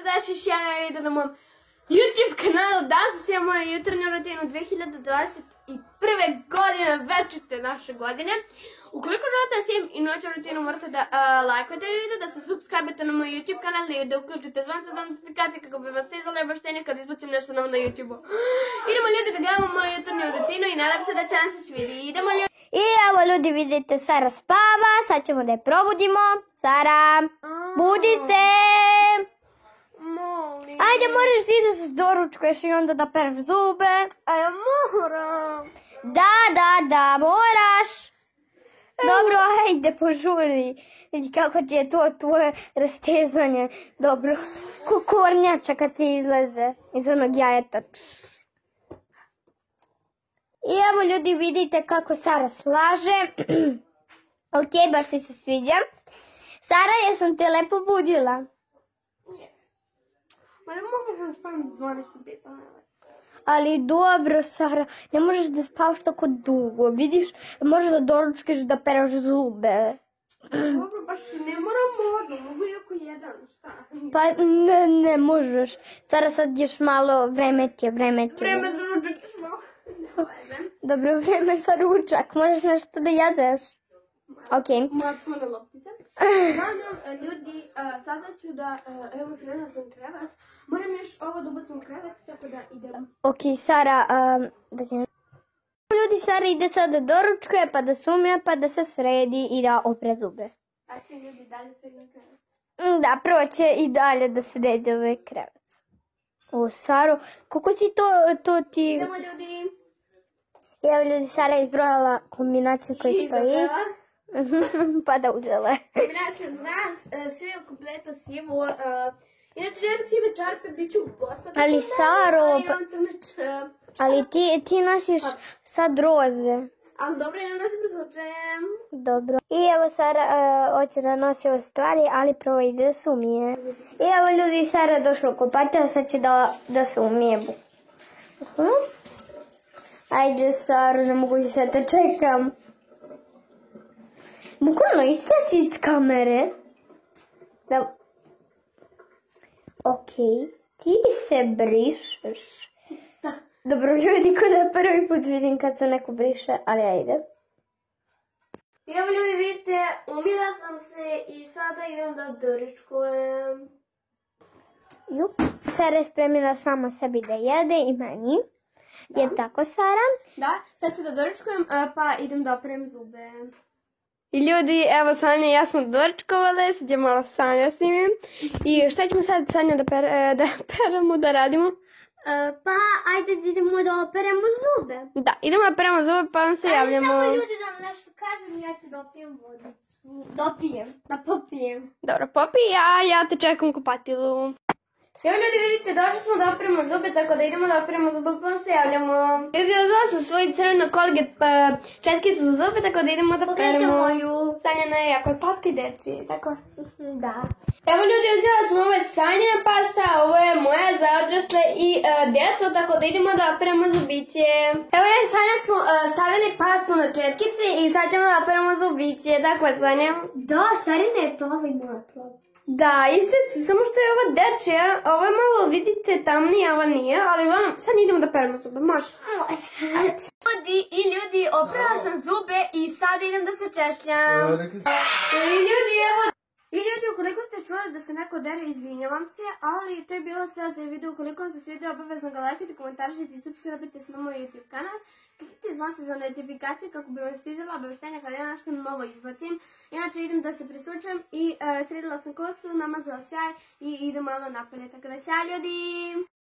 dobrodošli još jedan video na mom YouTube kanalu. Danas imam moju jutarnju rutinu 2021. godine, večite naše godine. Ukoliko želite da snijem i noću rutinu, morate da lajkujete video, da se subscribe-ete na moj YouTube kanal i da uključite zvonce za notifikacije kako bi vas stizale obaveštenja kad izbacim nešto novo na YouTube-u. Idemo ljudi da gledamo moju jutarnju rutinu i nadam se da će vam se svidi. Idemo ljudi. I evo ljudi, vidite, Sara spava, sad ćemo da je probudimo. Sara, budi se! Molim. Ajde, moraš da ideš s doručkuješ i onda da pereš zube. A ja moram. Da, moraš. Dobro, ajde, požuri. Vidi kako ti je to tvoje rastezanje. Dobro, ko kornjača kad se izleže iz onog jajeta. I evo ljudi, vidite kako Sara slaže. Ok, baš ti se sviđa. Sara, jesam te lepo budila? Ma ne mogu da spavim 12 pita. Ali dobro, Sara, ne možeš da spavaš tako dugo. Vidiš, možeš da doručkeš da pereš zube. Dobro, baš ne moram odmah, mogu i oko jedan, šta? Pa ne možeš. Sara, sad još malo, vreme ti je. Vreme za ručak još malo. Dobro, vreme za ručak, možeš nešto da jedeš. Ok. Mačmo na loptice. Uglavnom, ljudi, sada ću da, evo sredila sam krevet. Moram još ovo da ubacim u krevet, tako da idem. Ok, Sara, ljudi, Sara ide sad da doručkuje, pa da se umije, pa da se sredi i da opre zube. A ti ljudi dalje sredim krevet. Da, prvo će i dalje da se redi ovaj krevet. O, Saro, kako si to ti... Idemo ljudi. Evo ljudi, Sara je izbrojala kombinaciju koju stoji. Izabela. Pa da uzela. Kombinacija za nas, sve je kompletno sivo. Inače, nemam sive čarpe, bit ću bosa. Ali Saro, Ali imam crne čarpe. ali ti nosiš sad roze. Ali dobro, ne nosim prosučem. Dobro. I evo Sara hoće da nosi ove stvari, ali prvo ide da se umije. I evo ljudi, Sara je došla u kupatilo, sad će da se umije. Ajde Sara, ne mogu se da te čekam. Bukvalno istrasi iz kamere. Da. Ok, ti se brišeš. Da. Dobro ljudi, ko da prvi put vidim kad se neko briše, ali ajde. I evo ljudi, vidite, umila sam se i sada idem da doručkujem. Jup, Sara je spremila samo sebi da jede i meni. Da. Je tako, Sara? Da, sad ću da doručkujem, pa idem da operem zube. I ljudi, evo Sanja i ja smo doručkovale, sad je malo Sanja snimim. I šta ćemo sad Sanja da peremo, da radimo? Pa, ajde da idemo da operemo zube. Da, idemo da operemo zube pa vam se javljamo. Samo ljudi da vam nešto kažem, ja ću da opijem vodu. Da popijem. Dobro, popi, ja te čekam u kupatilu. Evo ljudi, vidite, došli smo da operemo zube, tako da idemo da operemo zube pa vam se javljamo. Ljudi, uzela sam svoju crvenu Colgate četkicu za zube, tako da idemo da peremo. moju. Sanjana je jako slatka i dečija, tako? Da. Evo ljudi, uzela sam ovo je Sanjina pasta, a ovo je moja za odrasle i djecu, tako da idemo da operemo zubiće. Evo ja i Sanja smo stavili pastu na četkici i sad ćemo da operemo zubiće, tako je Sanja? Da, Sarina je plava i moja plava. Da, iste su, samo što je ova dečija, ovo je malo, vidite, tamnije, a ova nije, ali uglavnom, sad idemo da peremo zube, može? I ljudi, operala sam zube i sad idem da se češljam. I ljudi, ukoliko ste čuli da se neko dere, izvinjavam se, ali to je bilo sve za video. Ukoliko vam se svidio, obavezno ga lajkujte, komentarišite i subscribe-te na moj YouTube kanal. Kliknite zvonce za notifikacije kako bi vam stizala obaveštenja kada ja nešto novo izbacim. Inače idem da se prisučem i sredila sam kosu, namazala sjaj i idem malo napolje. Tako da ćao ljudi!